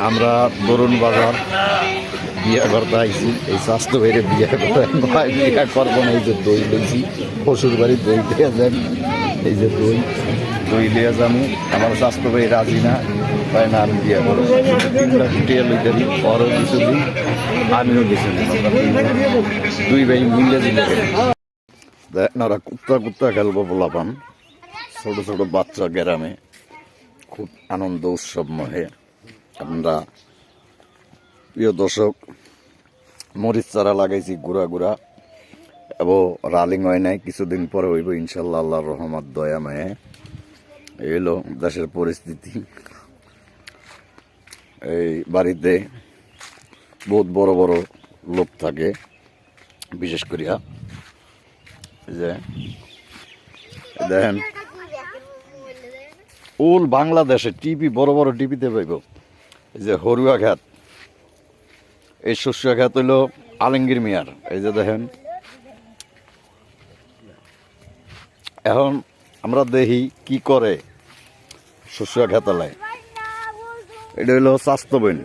আমরা তরুণ বাজার বিয়া করতে আইছি। এই স্বাস্থ্য বাইরে বিয়া করবো না। এই যে দই লইছি, পশুর বাড়ির দই লিয়ে যান। এই যে দই লিয়ে যাবো। আমার স্বাস্থ্য ভাই রাজি না, তাই না আমি বিয়া করবো। তিনটা ফুটিয়ে লইতে দিই, পরও কিছু দিই, আমিও কিছু দিই। দুই ভাই মিলে দিলে দেখেন ওরা কুত্তা কুত্তা খেলবো বলাপান। ছোট ছোট বাচ্চা গ্রামে খুব আনন্দ উৎসব মহে। আমরা প্রিয় দর্শক মরিচ চারা লাগাইছি গুড়া গুড়া, এবং রালিং হয় নাই, কিছুদিন পরে হইব ইনশাল্লাহ আল্লাহর রহমত দয়া মায়ে। এই হলো দেশের পরিস্থিতি। এই বাড়িতে বহুত বড় বড় লোক থাকে, বিশেষ করিয়া যে দেখেন ওল বাংলাদেশে টিভি বড় বড় টিভিতে পাইব। এই যে হরুয়া ঘাট, এই শস্য খাত হইল আলমগীর মিয়ার। এই যে দেখেন এখন আমরা দেখি কি করে শস্য খেতালায়। এটা হইল স্বাস্থ্যবীন।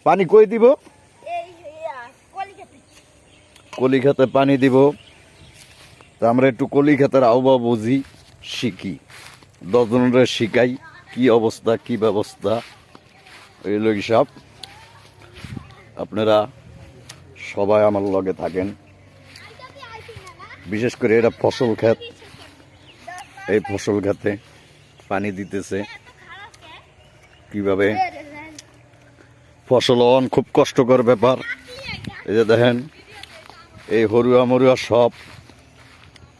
পানি কই দিব, কলি খেতে পানি দিব। তা আমরা একটু কলি খেতের আহ্বা বুঝি, শিখি, 10 জনের শিখাই কি অবস্থা কি ব্যবস্থা। এইগুলো সব আপনারা সবাই আমার লগে থাকেন। বিশেষ করে এটা ফসল ক্ষেত, এই ফসল ক্ষেতে পানি দিতেছে কিভাবে, ফসল খুব কষ্টকর ব্যাপার। এই যে দেখেন এই হরুয়া মরুয়া সব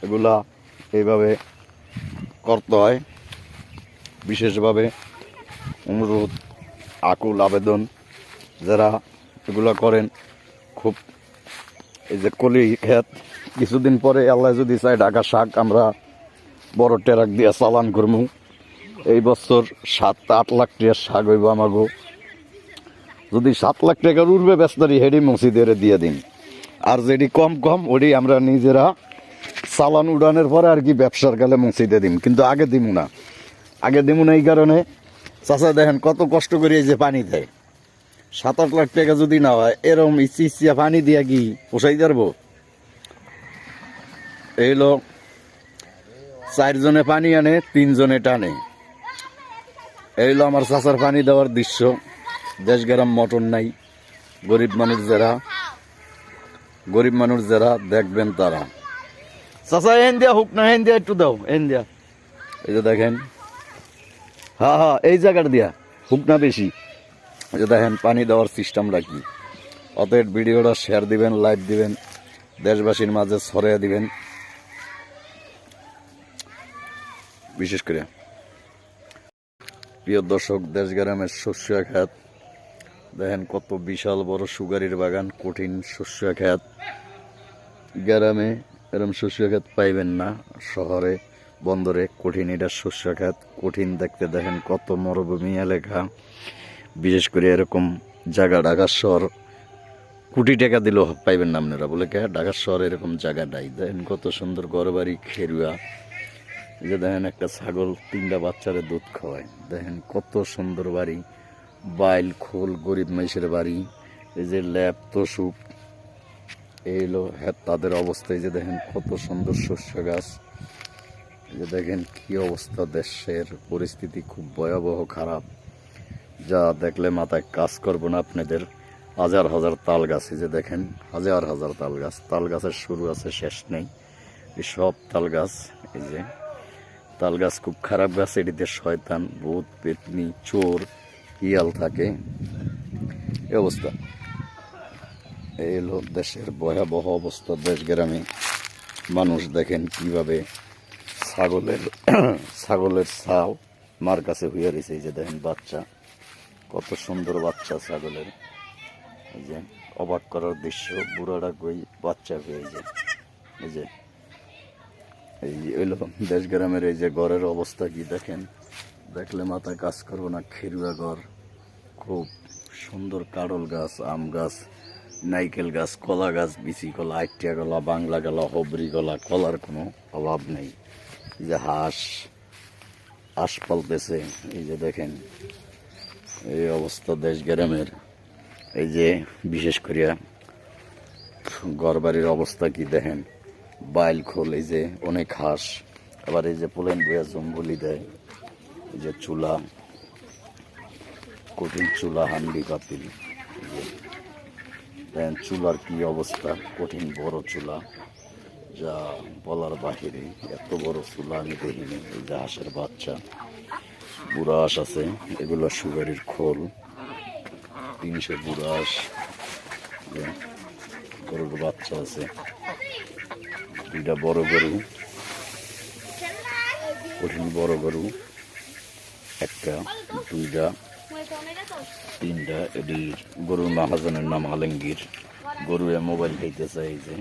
এগুলা এইভাবে করতে হয়। বিশেষভাবে অনুরোধ, আকুল আবেদন, যারা এগুলা করেন খুব। এই যে কলি ক্ষেত, কিছুদিন পরে আল্লাহ যদি চাই ঢাকা শাক আমরা বড় ট্রাক দিয়ে চালান করবো। এই বছর 7-8 লাখ টাকার শাক হইব আমাগো। যদি 7 লাখ টাকার উঠবে বেস্তারি হেডি মসজিদের দিয়ে দিন, আর যেটি কম কম ওটি আমরা নিজেরা চালান উড়ানের পরে আর কি ব্যবসার কালে মসজিদে দিন। কিন্তু আগে দিমু না, এই কারণে চাচা দেখেন কত কষ্ট করে এই যে পানি দেয়। 7-8 লাখ টাকা যদি না হয়, এরকম ইচ্ছা পানি দিয়া কি পোষাই পারবো? এই হলো 4 জনে পানি আনে, 3 জনে টানে। এই হলো আমার চাচার পানি দেওয়ার দৃশ্য। দেশ গ্রাম মোটর নাই, গরিব মানুষ যারা দেখবেন তারা। চাচা এন দিয়া হুক না, এন দিয়া একটু দাও, এন দিয়া। এই যে দেখেন, হ্যাঁ এই জায়গাটা দিয়া হুক না বেশি। এই যে দেখেন পানি দেওয়ার সিস্টেমটা কি। অতএব ভিডিওটা শেয়ার দিবেন, লাইক দিবেন, দেশবাসীর মাঝে ছড়িয়ে দিবেন। বিশেষ করে প্রিয় দর্শক, দেশ গ্রামের শস্য খাত দেখেন কত বিশাল বড় সুগারির বাগান, কঠিন শস্য খাত। গ্রামে এরকম শস্য খাত পাইবেন না, শহরে বন্দরে কঠিন এটা শস্য খাত। কঠিন দেখতে দেখেন কত মরুভূমি এলাকা। বিশেষ করে এরকম জায়গা ঢাকার শহর কোটি টাকা দিলেও পাইবেন না আপনারা। বলে কে ঢাকার শহরে এরকম জায়গা নাই। দেখেন কত সুন্দর ঘরবাড়ি, খেরুয়া। এই যে দেখেন একটা ছাগল 3টা বাচ্চারে দুধ খাওয়ায়। দেখেন কত সুন্দর বাড়ি, বাইল খোল, গরিব মানুষের বাড়ি। এই যে ল্যাব তসুপ, এই হলো তাদের অবস্থা। এই যে দেখেন কত সুন্দর শস্য গাছ। এই যে দেখেন কি অবস্থা, দেশের পরিস্থিতি খুব ভয়াবহ খারাপ, যা দেখলে মাথায় কাজ করবো না আপনাদের। হাজার হাজার তাল গাছ, এই যে দেখেন হাজার হাজার তাল গাছ। তাল গাছের শুরু আছে শেষ নেই, এই সব তাল গাছ। এই যে তাল গাছ খুব খারাপ গাছ, এটিতে শয়তান, ভূত, পেতনি, চোর, হিয়াল থাকে। এই অবস্থা। এই হলো দেশের ভয়াবহ অবস্থা। দেশ গ্রামে মানুষ দেখেন কিভাবে ছাগলের ছাল মার কাছে হইয়া রয়েছে। এই যে দেখেন বাচ্চা, কত সুন্দর বাচ্চা ছাগলের। এই যে অবাক করার দৃশ্য, বুড়াটা কই বাচ্চা হয়ে যায়। এই যে এই হইল দেশ গ্রামের এই যে ঘরের অবস্থা কি দেখেন, দেখলে মাথায় কাজ করবো না। খেরুয়া ঘর, খুব সুন্দর কাঁড়ল গাছ, আম গাছ, নাইকেল গাছ, কলা গাছ, বিচি কলা, আইটিয়া কলা, বাংলা কলা, হবরি কলা, কলার কোনো অভাব নেই। যে হাঁস, হাঁস পালতেছে। এই যে দেখেন এই অবস্থা দেশ গ্রামের। এই যে বিশেষ করিয়া ঘর বাড়ির অবস্থা কি দেখেন, বাইল খোল, এই যে অনেক হাঁস, আবার এই যে পোলেন বইয়া জম্বলি দেয়, এই যে চুলা, কঠিন চুলা, হান্ডি পাতিল, দেখেন চুলার কি অবস্থা, কঠিন বড় চুলা যা বলার বাহিরে। এত বড় চুলা আমি দেখিনি। এই যে হাঁসের বাচ্চা, বুড়া হাঁস আছে, এগুলো সুগারির খোল, 300 বুড়া হাঁস, গরুর বাচ্চা আছে, 2টা বড় গরু, কঠিন বড় গরু, 1টা, 2টা, 3টা। এটি গরুর মহাজনের নাম আলমগীর। গরু মোবাইল খাইতেছে, এই যে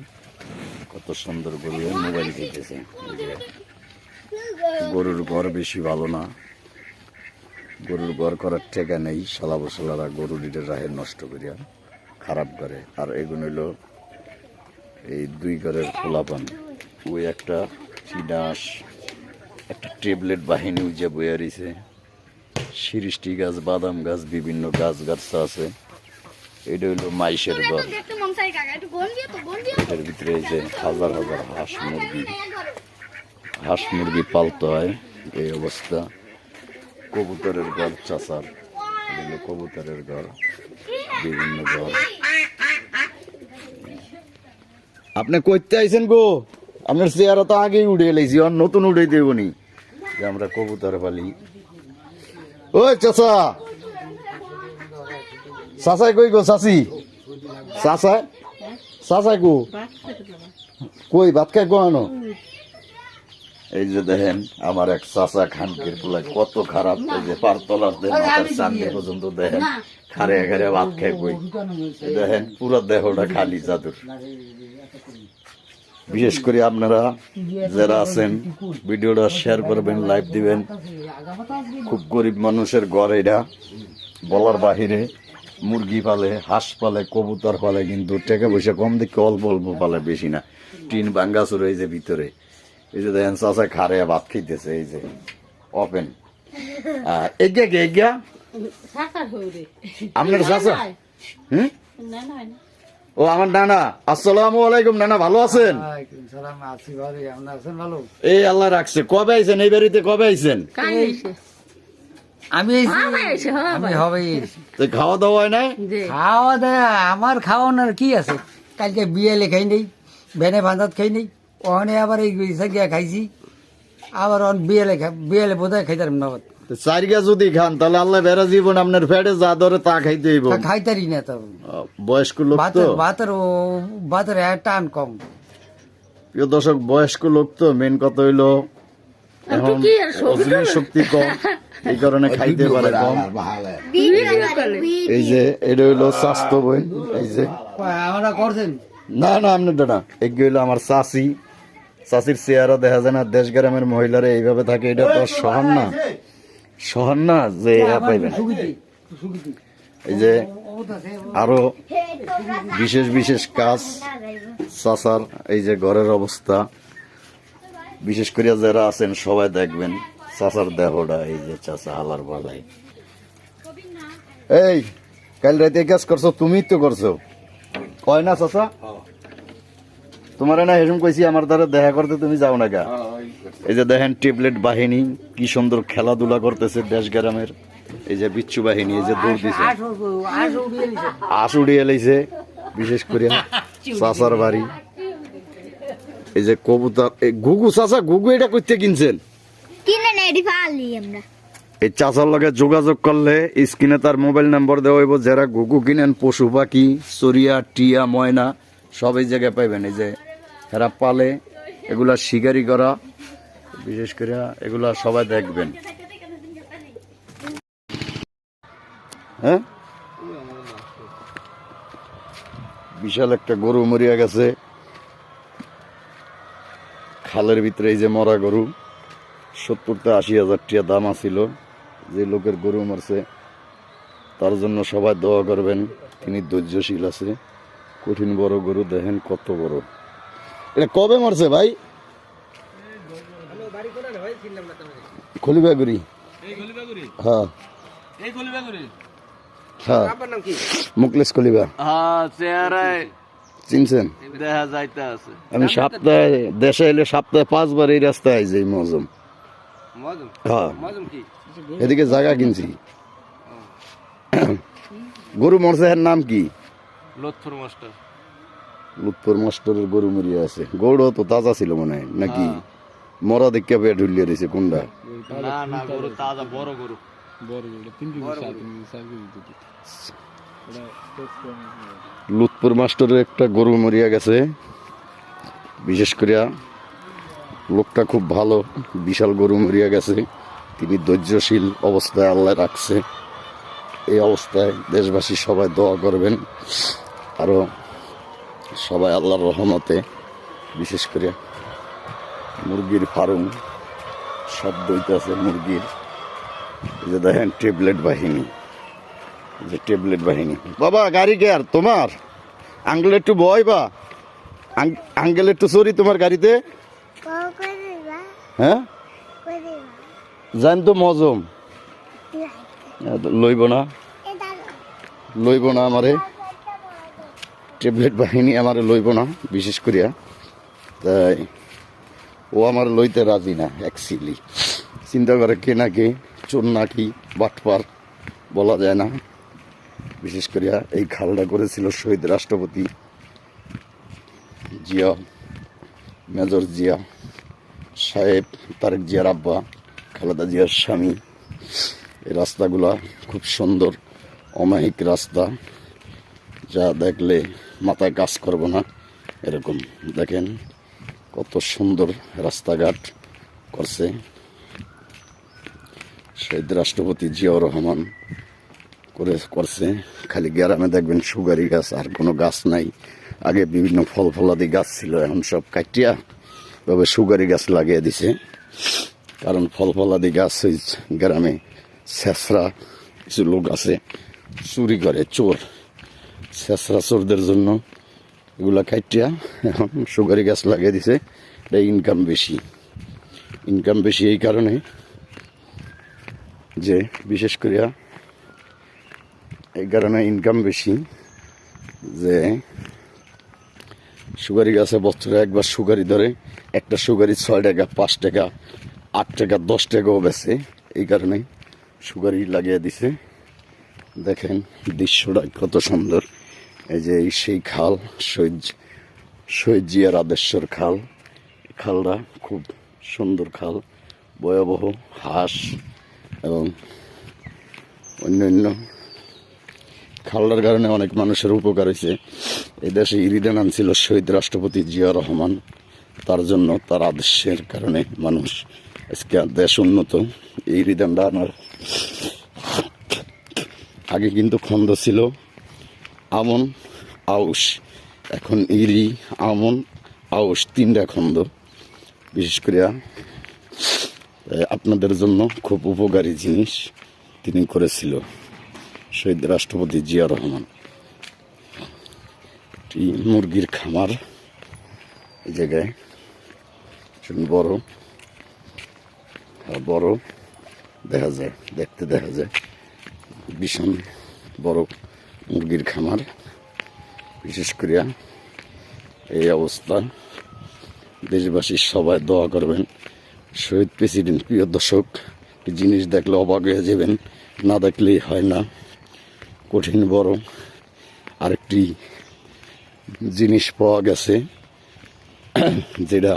কত সুন্দর গরু মোবাইল খাইতেছে। এই যে গরুর ঘর বেশি ভালো না, গরুর ঘর করার ঠেকা নেই। সালা বসালারা গরু লিটার রাহে নষ্ট করিয়া খারাপ করে। আর এগুলো হইল এই 2 ঘরের খোলাপান। ওই একটা চিনাস, একটা ট্যাবলেট বাহিনী উজে বইয়া রয়েছে, শিরিষ্টি গাছ, বাদাম গাছ, বিভিন্ন গাছ গাছা আছে। এটা হইল মাইশের ঘর। এটার ভিতরে এই যে হাজার হাজার হাঁস মুরগি পালতে হয়। এই অবস্থা। কবুতরের ঘর চাচার, এগুলো কবুতরের ঘর, বিভিন্ন ঘর। আপনি কইতে আইছেন গো, আপনার চেয়ারা তো আগেই উড়ে এলাইছি, আর নতুন উড়ে দেবনি যে আমরা কবুতর পালি। ওই চাচা, চাচাই কই গো, চাচি চাচাই, চাচাই গো কই, ভাত খাই গো আনো। এই যে দেখেন আমার এক চাচা খানকির পোলা কত খারাপ। এই যে পারতলার মাথার সামনে পর্যন্ত দেখেন খারে খারে ভাত খাই কই। দেখেন পুরো দেহটা খালি জাদুর। বিশেষ করে আপনারা যারা আছেন ভিডিওটা শেয়ার করবেন, লাইভ দিবেন। খুব গরিব মানুষের ঘর এটা, বলার বাহিরে। মুরগি পালে, হাঁস পালে, কবুতর পালে, কিন্তু টাকা পয়সা কম দেখে অল্প অল্প পালে, বেশি না। টিন ভাঙ্গাচুর এই যে ভিতরে। এই যে দেখেন চাচা খারে ভাত খাইতেছে, এই যে ওপেন। আর এগিয়া কে এগিয়া আপনার চাচা? ও আমার নানা। আসসালামু আলাইকুম নানা, ভালো আছেন? এই আল্লাহ রাখছে। কবে আইছেন এই বাড়িতে, কবে আইছেন? আমি খাওয়া দাওয়া হয় নাই? খাওয়া দাওয়া আমার খাওয়ানোর কি আছে? কালকে বিয়েলে খাই নেই, ভেনে ভান্দাত খাই নেই, ওখানে আবার এই গিয়া খাইছি, আবার বিয়েলে বোধহয় খাইতাম না। চারিগা যদি খান তাহলে আল্লাহ বেড়া জীবন আপনার ফেটে যা ধরে তা খাইতে হইব। খাইতারি না তো, বয়স্ক লোক তো, ভাতের টান কম। প্রিয় দর্শক, বয়স্ক লোক তো, মেন কথা হইলো এখন অগ্নি শক্তি কম, এই কারণে খাইতে পারে কম। এই যে এটা হইলো স্বাস্থ্য বই। এই যে আমরা করছেন না না আপনার দাদা, এগিয়ে হইলো আমার চাচি। চাচির চেহারা দেখা যায় না। দেশ গ্রামের মহিলারা এইভাবে থাকে, এটা তো সহন না, সহন না যে পাইবেন। এই যে আরো বিশেষ বিশেষ কাজ চাচার। এই যে ঘরের অবস্থা, বিশেষ করে যারা আছেন সবাই দেখবেন চাচার দেহটা। এই যে চাচা হালার বালাই। এই কাল রাতে কাজ করছো, তুমি তো করছো, কয় না চাচা? তোমার না এরকম কইছি আমার দ্বারা দেখা করতে, তুমি যাও না গা। এই যে দেখেন ট্যাবলেট বাহিনী কি সুন্দর খেলাধুলা করতেছে দেশ গ্রামের। এই যে বিচ্ছু বাহিনী, এই যে দৌড় দিছে, আশ উড়িয়ে এলাইছে। বিশেষ করে চাচার বাড়ি। এই যে কবুতর, ঘুঘু চাচা, ঘুঘু এটা করতে কিনছেন? এই চাচার লগে যোগাযোগ করলে স্ক্রিনে তার মোবাইল নাম্বার দেওয়া হইব। যারা ঘুঘু কিনেন, পশু পাখি, চড়িয়া, টিয়া, ময়না সব এই জায়গায় পাইবেন। এই যে এরা পালে, এগুলা শিকারি করা, বিশেষ করে এগুলা সবাই দেখবেন। হ্যাঁ, বিশাল একটা গরু মরিয়া গেছে খালের ভিতরে। এই যে মরা গরু, 70,000-80,000 টাকা দাম আছিল। যে লোকের গরু মরছে তার জন্য সবাই দোয়া করবেন, তিনি ধৈর্যশীল আছে। কঠিন বড় গরু, দেখেন কত বড়। এটা কবে মরছে ভাই? খলিবাগুড়ি হ্যাঁ হ্যাঁ মুকলেশ কলিবা চিনছেন? দেখা যাইতে আছে আমি সপ্তাহে দেশে এলে সপ্তাহে 5 বার এই রাস্তায় আই যাই মজম। হ্যাঁ এদিকে জায়গা কিনছি। গরু মরছে, এর নাম কি? লতফর মাস্টার লুৎফর মাস্টারের গরু মরিয়া আছে। গরু তো তাজা ছিল মনে হয় নাকি? মরা দেখে পেয়ে ঢুলিয়ে দিয়েছে কোনটা? না না গরু তাজা বড় গরু লুৎফর মাস্টারের একটা গরু মরিয়া গেছে। বিশেষ করিয়া লোকটা খুব ভালো, বিশাল গরু মরিয়া গেছে। তিনি ধৈর্যশীল অবস্থায় আল্লাহ রাখছে। এই অবস্থায় দেশবাসী সবাই দোয়া করবেন, আরো সবাই আল্লাহর রহমতে। বিশেষ করে মুরগির ফার্ম শব্দ হইতেছে মুরগির। এই যে দেখেন ট্যাবলেট বাহিনী, যে ট্যাবলেট বাহিনী। বাবা গাড়ি কে আর তোমার? আঙ্কেল একটু বয় বা আঙ্কেল একটু সরি তোমার গাড়িতে। হ্যাঁ জান তো মজম লইব না, লইব না আমারে ট্যাবলেট বাহিনী, আমারে লইব না। বিশেষ করিয়া তাই ও আমার লইতে রাজি না। অ্যাকচুয়ালি চিন্তা করে কে না কে, চোর নাকি বাটপার বলা যায় না। বিশেষ করিয়া এই খালটা করেছিল শহীদ রাষ্ট্রপতি জিয়া, মেজর জিয়া সাহেব, তারেক জিয়ার আব্বা, খালেদা জিয়ার স্বামী। এই রাস্তাগুলা খুব সুন্দর অমায়িক রাস্তা, যা দেখলে মাথায় কাজ করবো না এরকম। দেখেন কত সুন্দর রাস্তাঘাট করছে শহীদ রাষ্ট্রপতি জিয়াউর রহমান করছে। খালি গ্রামে দেখবেন সুগারি গাছ, আর কোনো গাছ নাই। আগে বিভিন্ন ফল ফলাদি গাছ ছিল, এখন সব কাটিয়া তবে সুগারি গাছ লাগিয়ে দিছে। কারণ ফল ফলাদি গাছ ওই গ্রামে ছেঁচড়া কিছু লোক আছে, চুরি করে, চোর, ছেঁচড়া চোরদের জন্য এগুলা কাটিয়া এখন সুগারি গাছ লাগিয়ে দিছে। এটা ইনকাম বেশি, ইনকাম বেশি এই কারণে যে বিশেষ করিয়া এই কারণে ইনকাম বেশি যে সুগারি গাছে বছরে একবার সুগারি ধরে। একটা সুগারি 6 টাকা, 5 টাকা, 8 টাকা, 10 টাকাও বেছে। এই কারণে সুগারি লাগিয়ে দিছে। দেখেন দৃশ্যটা কত সুন্দর। এই যে সেই খাল, শহীদ জিয়ার আদর্শের খাল। খালটা খুব সুন্দর খাল, ভয়াবহ হাঁস এবং অন্যান্য খালটার কারণে অনেক মানুষের উপকার হয়েছে। এই দেশে ইরিডান আনছিল শহীদ রাষ্ট্রপতি জিয়া রহমান, তার জন্য, তার আদর্শের কারণে মানুষ আজকে দেশ উন্নত। এই ইরিডানটা আনার আগে কিন্তু খন্দ ছিল আমন, আউশ, এখন ইরি, আমন, আউশ 3টা খন্দ। বিশেষ করে আপনাদের জন্য খুব উপকারী জিনিস তিনি করেছিল শহীদ রাষ্ট্রপতি জিয়া রহমান। মুরগির খামার এই জায়গায় বড় বড় দেখা যায়, দেখতে দেখা যায় ভীষণ বড় মুরগির খামার। বিশেষ করিয়া এই অবস্থা দেশবাসী সবাই দোয়া করবেন। শহীদ প্রেসিডেন্ট, প্রিয় দর্শক, জিনিস দেখলে অবাক হয়ে যাবেন, না দেখলেই হয় না। কঠিন বড় আরেকটি জিনিস পাওয়া গেছে, যেটা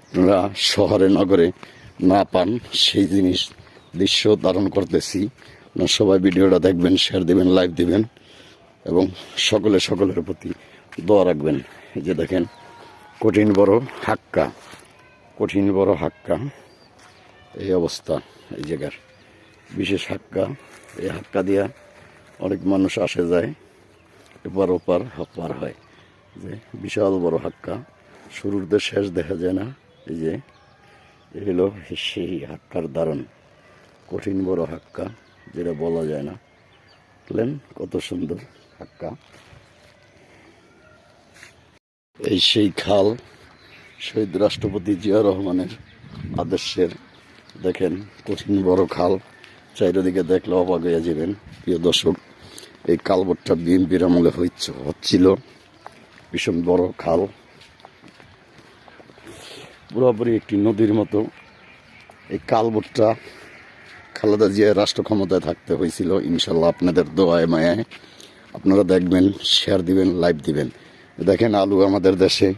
আপনারা শহরে নগরে না পান, সেই জিনিস দৃশ্য ধারণ করতেছি। আপনারা সবাই ভিডিওটা দেখবেন, শেয়ার দিবেন, লাইক দিবেন এবং সকলের প্রতি দোয়া রাখবেন। এই যে দেখেন কঠিন বড় হাক্কা, কঠিন বড় হাক্কা, এই অবস্থা এই জায়গার বিশেষ হাক্কা। এই হাক্কা দিয়া অনেক মানুষ আসে যায়, এপার ওপার পার হয়। যে বিশাল বড় হাক্কা, শুরুর দিয়ে শেষ দেখা যায় না। এই যে এগুলো সেই হাক্কার দারুণ কঠিন বড় হাক্কা, যেটা বলা যায় না। দেখলেন কত সুন্দর হাক্কা। এই সেই খাল শহীদ রাষ্ট্রপতি জিয়া রহমানের আদর্শের দেখেন কঠিন বড় খাল, চারিদিকে দেখলে অবাক হয়ে যাবেন প্রিয় দর্শক। এই কালবটটা বিএনপির আমলে হচ্ছিল, ভীষণ বড় খাল, পুরোপুরি একটি নদীর মতো। এই কালবটটা খালেদা জিয়া রাষ্ট্র ক্ষমতায় থাকতে হয়েছিল। ইনশাল্লাহ আপনাদের দোয়ায় মায়ায় আপনারা দেখবেন, শেয়ার দিবেন, লাইভ দিবেন। দেখেন আলু আমাদের দেশে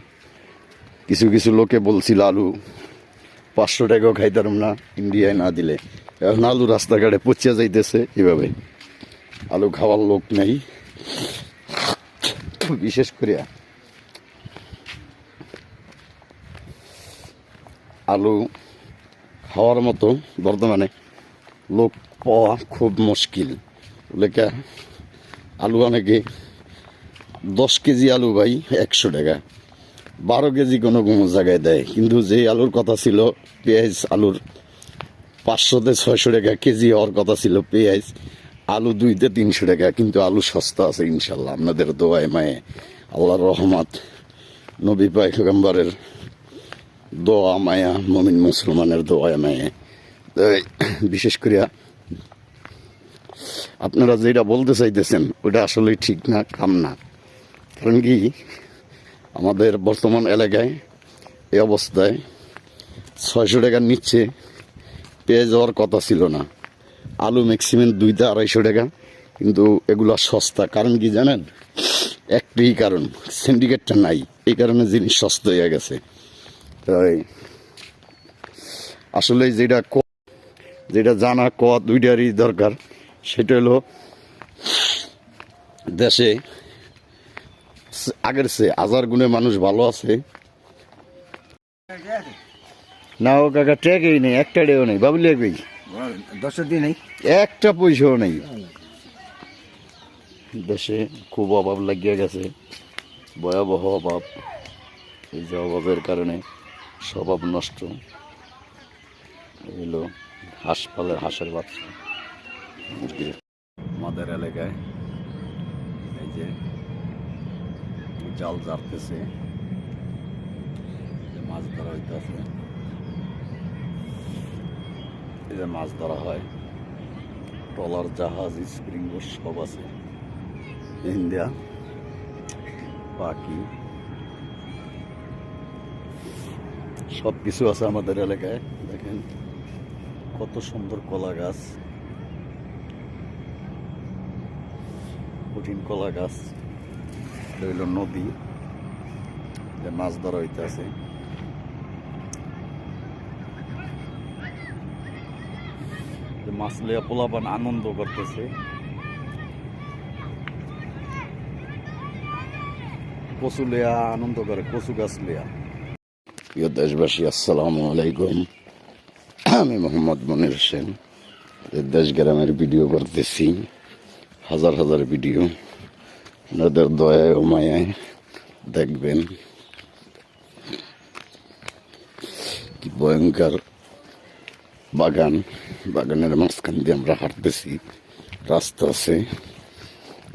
কিছু কিছু লোকে বলছিল আলু 500 টাকাও খাইতাম না ইন্ডিয়ায় না দিলে। এখন আলু রাস্তাঘাটে পচিয়া যাইতেছে। এভাবে আলু খাওয়ার লোক নেই, বিশেষ করে আলু খাওয়ার মতো বর্তমানে লোক পাওয়া খুব মুশকিল। লেখা আলু অনেকে 10 কেজি আলু ভাই 100 টাকা, 12 কেজি কোনো কোনো জায়গায় দেয়। কিন্তু যে আলুর কথা ছিল পেঁয়াজ, আলুর 500-600 টাকা কেজি হওয়ার কথা ছিল পেঁয়াজ, আলু 200-300 টাকা। কিন্তু আলু সস্তা আছে ইনশাল্লাহ আপনাদের দোয়ায় মায়ে, আল্লাহর রহমত, নবী পয়গম্বরের দোয়া মায়া, মুমিন মুসলমানের দোয়া মায়ে। বিশেষ করে আপনারা যেটা বলতে চাইতেছেন ওটা আসলে ঠিক না, কাম না। কারণ কি আমাদের বর্তমান এলাকায় এই অবস্থায় 600 টাকার নিচে পেঁয়াজ হওয়ার কথা ছিল না। আলু ম্যাক্সিমাম 200-250 টাকা, কিন্তু এগুলো সস্তা। কারণ কি জানেন? একটাই কারণ, সিন্ডিকেটটা নাই, এই কারণে জিনিস সস্তা হয়ে গেছে। তাই আসলে যেটা জানা দুইটারই দরকার। সেটা হলো দেশে আগের চেয়ে 1000 গুণে মানুষ ভালো আছে। না ও কাকা ট্যাগই নেই, একটা ডেও নেই, বাবুলিয়া কই 10 দিন নেই, একটা পয়সাও নেই। দেশে খুব অভাব লাগিয়ে গেছে, ভয়াবহ অভাব। এই যে অভাবের কারণে স্বভাব নষ্ট। এগুলো হাঁসের বাচ্চা আমাদের এলাকায় এই যে জাল জারতেছে, মাছ ধরা হইতেছে। এই যে মাছ ধরা হয়, ট্রলার, জাহাজ, স্প্রিং বোট সব আছে। ইন্ডিয়া পাখি সব কিছু আছে আমাদের এলাকায়। দেখেন কত সুন্দর কলা গাছ, কঠিন কলা গাছ। হইল নদী, মাছ ধরা হইতেছে। মাছ লিয়া পোলাপান আনন্দ করতেছে। কচু লিয়া আনন্দ করে, কচু গাছ লিয়া। প্রিয় দেশবাসী, আসসালামু আলাইকুম। আমি মোহাম্মদ মনির হোসেন, দেশ গ্রামের ভিডিও করতেছি, হাজার হাজার ভিডিও। আপনাদের দয়ায় ও মায়ায় দেখবেন কি ভয়ঙ্কর বাগানের মাঝখান দিয়ে আমরা হাঁটতেছি। রাস্তা আছে,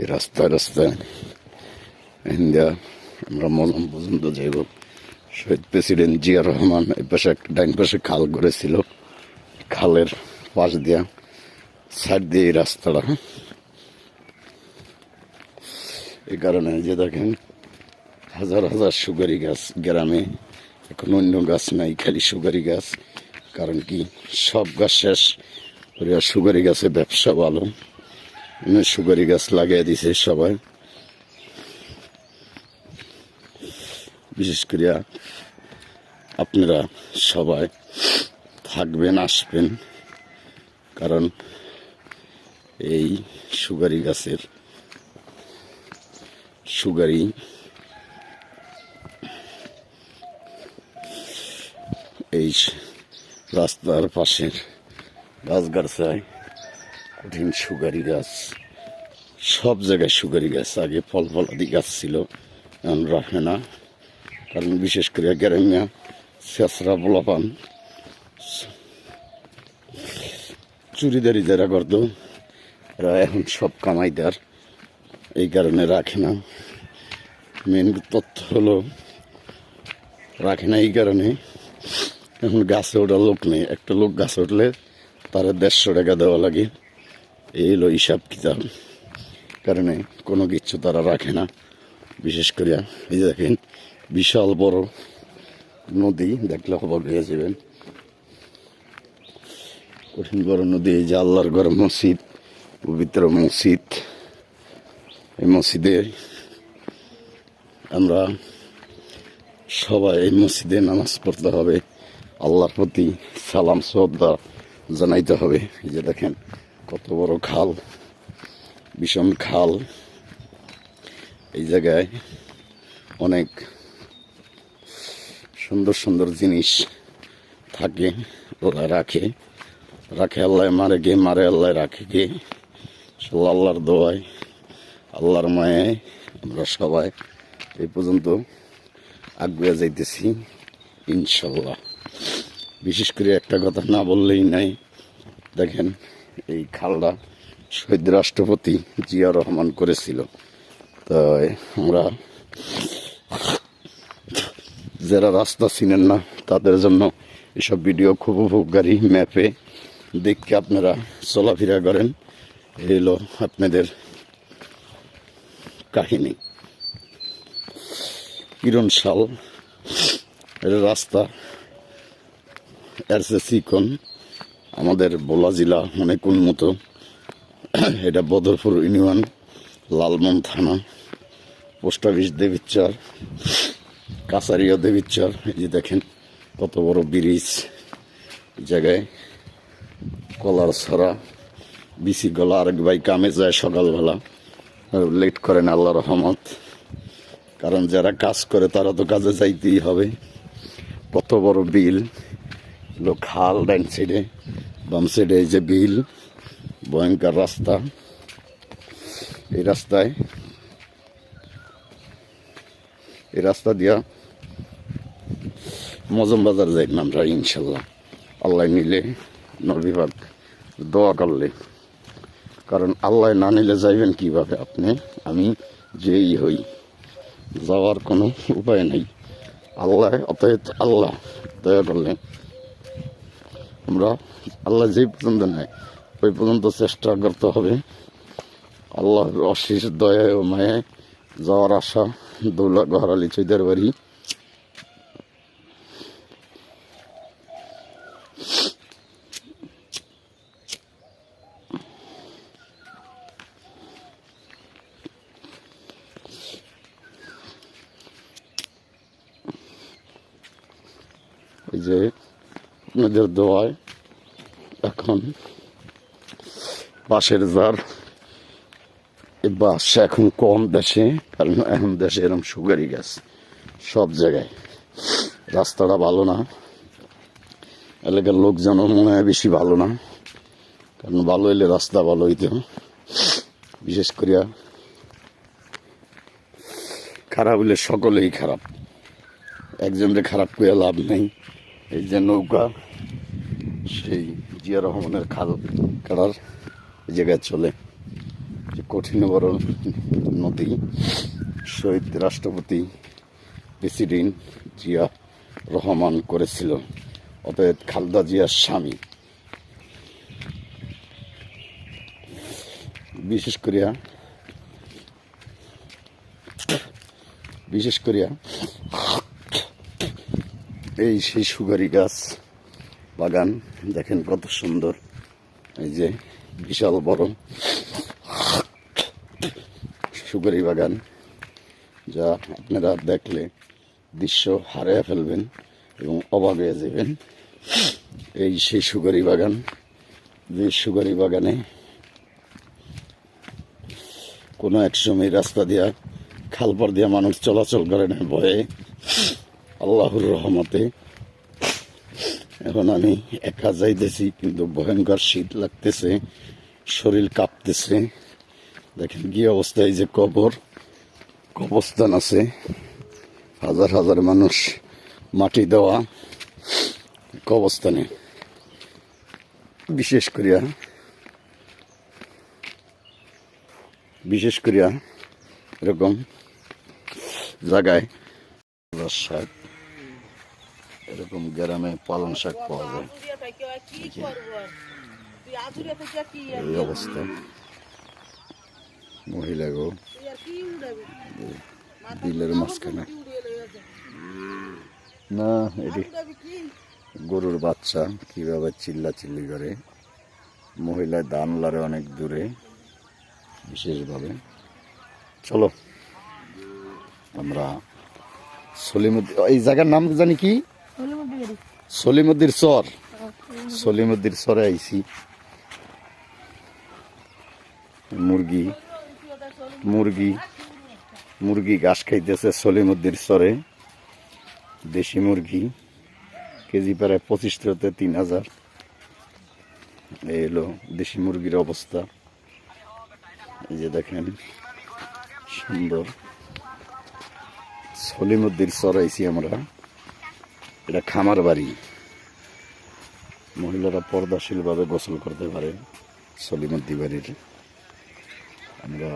এই রাস্তায় ইন্ডিয়া আমরা মলম পর্যন্ত যাইব। শহীদ প্রেসিডেন্ট জিয়া রহমান এই পাশে একটা ডাইন পাশে খাল করেছিল, খালের পাশ দিয়া সাইড দিয়ে এই রাস্তাটা। এই কারণে যে দেখেন হাজার হাজার সুগারি গাছ গ্রামে, এখন অন্য গাছ নাই, খালি সুগারি গাছ। কারণ কি সব গাছ শেষ করে সুগারি গাছে ব্যবসা ভালো, সুগারি গাছ লাগিয়ে দিছে সবাই। বিশেষ করে আপনারা সবাই থাকবেন, আসবেন, কারণ এই সুগারি গাছের সুগারি এই রাস্তার পাশের গাছগাছায় কঠিন সুগারি গাছ, সব জায়গায় সুগারি গাছ। আগে ফলাদি গাছ ছিল, এখন রাখে না। কারণ বিশেষ করে গ্রামীণ শেষরা পোলাপান চুরিদারি যারা করতো এরা এখন সব কামাইদার, এই কারণে রাখে না। মেন তথ্য হলো রাখে না এই কারণে এখন গাছে ওঠার লোক নেই, একটা লোক গাছে উঠলে তারা 150 টাকা দেওয়া লাগে। এই হলো হিসাব কিতাব, কারণে কোনো কিছু তারা রাখে না। বিশেষ করে এই যে দেখেন বিশাল বড় নদী, দেখলে অবাক হয়ে যাবেন। কঠিন বড় নদী, এই যে আল্লাহর ঘর মসজিদ, পবিত্র মসজিদ। এই মসজিদে আমরা সবাই এই মসজিদে নামাজ পড়তে হবে, আল্লাহর প্রতি সালাম শ্রদ্ধা জানাইতে হবে। এই যে দেখেন কত বড় খাল, ভীষণ খাল। এই জায়গায় অনেক সুন্দর সুন্দর জিনিস থাকে, ওরা রাখে আল্লাহ মারে গে, মারে আল্লাহ রাখে গে। আল্লাহর দোয়ায়, আল্লাহর মায়ায় আমরা সবাই এই পর্যন্ত আগুয়ে যাইতেছি ইনশাল্লাহ। বিশেষ করে একটা কথা না বললেই নাই, দেখেন এই খালটা শহীদ রাষ্ট্রপতি জিয়া রহমান করেছিল। তাই আমরা যারা রাস্তা চিনেন না তাদের জন্য এসব ভিডিও খুব উপকারী। ম্যাপে দেখে আপনারা চলাফেরা করেন, এই হলো আপনাদের কাহিনী। কিরণশাল এর রাস্তা এরসে চিকন, আমাদের বোলা জেলা অনেক উন্নত। এটা বদরপুর ইউনিয়ন, লালমন থানা, পোস্ট অফিস দেবীচর, কাছারিয়া দেবীচর। এই যে দেখেন কত বড় ব্রিজ, জায়গায় কলার ছড়া বিসি গলা। আরেক ভাই কামে যায় সকালবেলা, লেট করেন আল্লাহ রহমত, কারণ যারা কাজ করে তারা তো কাজে যাইতেই হবে। কত বড় বিল, খাল ডাইন সাইডে, বাম সাইডে এই যে বিল, ভয়ঙ্কর রাস্তা। এই রাস্তা দিয়া মজম বাজার যাই আমরা ইনশাল্লাহ, আল্লাহ নিলে নবীবাগ দোয়া করলে। কারণ আল্লাহ না নিলে যাইবেন কিভাবে আপনি, আমি যেই হই, যাওয়ার কোনো উপায় নেই। আল্লাহ, অতএব আল্লাহ দয়া করলে আমরা, আল্লাহ যেই পর্যন্ত নেয় ওই পর্যন্ত চেষ্টা করতে হবে। আল্লাহর অশেষ দয়া ও মায়ায় যাওয়ার আশা। দৌলা গহরালি চৈদার বাড়ি। এই যে আপনাদের দোয়ায় এখন বাঁশের জার, এই বাঁশ এখন কম দেশে, কারণ এখন দেশে এরকম সুগারি গাছ সব জায়গায়। রাস্তাটা ভালো না, এলাকার লোকজন মনে হয় বেশি ভালো না, কারণ ভালো হইলে রাস্তা ভালো হইতো। বিশেষ করিয়া খারাপ হইলে সকলেই খারাপ, একজনকে খারাপ করে লাভ নেই। এই যে নৌকা, সেই জিয়া রহমানের খাল কাটার জায়গায় চলে, যে কঠিন বড় নদী। শহীদ রাষ্ট্রপতি প্রেসিডেন্ট জিয়া রহমান করেছিল, অতএব খালেদা জিয়ার স্বামী। বিশেষ করিয়া এই সেই সুগারি গাছ বাগান দেখেন কত সুন্দর। এই যে বিশাল বড় সুগারি বাগান, যা আপনারা দেখলে দৃশ্য হারিয়ে ফেলবেন এবং অবাক হয়ে যাবেন। এই সেই সুগারি বাগান, যে সুগারি বাগানে কোনো এক সময় রাস্তা দিয়া, খালপার দিয়া মানুষ চলাচল করে না ভয়ে, আল্লাহর রহমতে। এখন আমি একা যাইতেছি, কিন্তু ভয়ঙ্কর শীত লাগতেছে, শরীর কাঁপতেছে। দেখেন কি অবস্থা, এই যে কবরস্থান আছে, হাজার হাজার মানুষ মাটি দেওয়া কবরস্থানে। বিশেষ করিয়া এরকম জায়গায় এরকম গ্রামে পালং শাক পাওয়া যায়। এই অবস্থা মহিলা গো বিলের মাঝখানে না, এটি গরুর বাচ্চা কিভাবে চিল্লাচিল্লি করে। মহিলা ধান লারে অনেক দূরে বিশেষভাবে। চলো আমরা সলিমুদ্দিন, এই জায়গার নাম জানি কি, সলিমুদ্দির চর। সলিমুদ্দির চরে আইছি। মুরগি মুরগি মুরগি ঘাস খাইতেছে সলিমুদ্দির চরে। দেশি মুরগি কেজি প্রায় 2500-3000। এই হলো দেশি মুরগির অবস্থা। এই যে দেখেন সুন্দর সলিমুদ্দির চরাইছি আমরা। এটা খামার বাড়ি, মহিলারা পর্দাশীল ভাবে গোসল করতে পারে সলিমুদ্দি বাড়ির। আমরা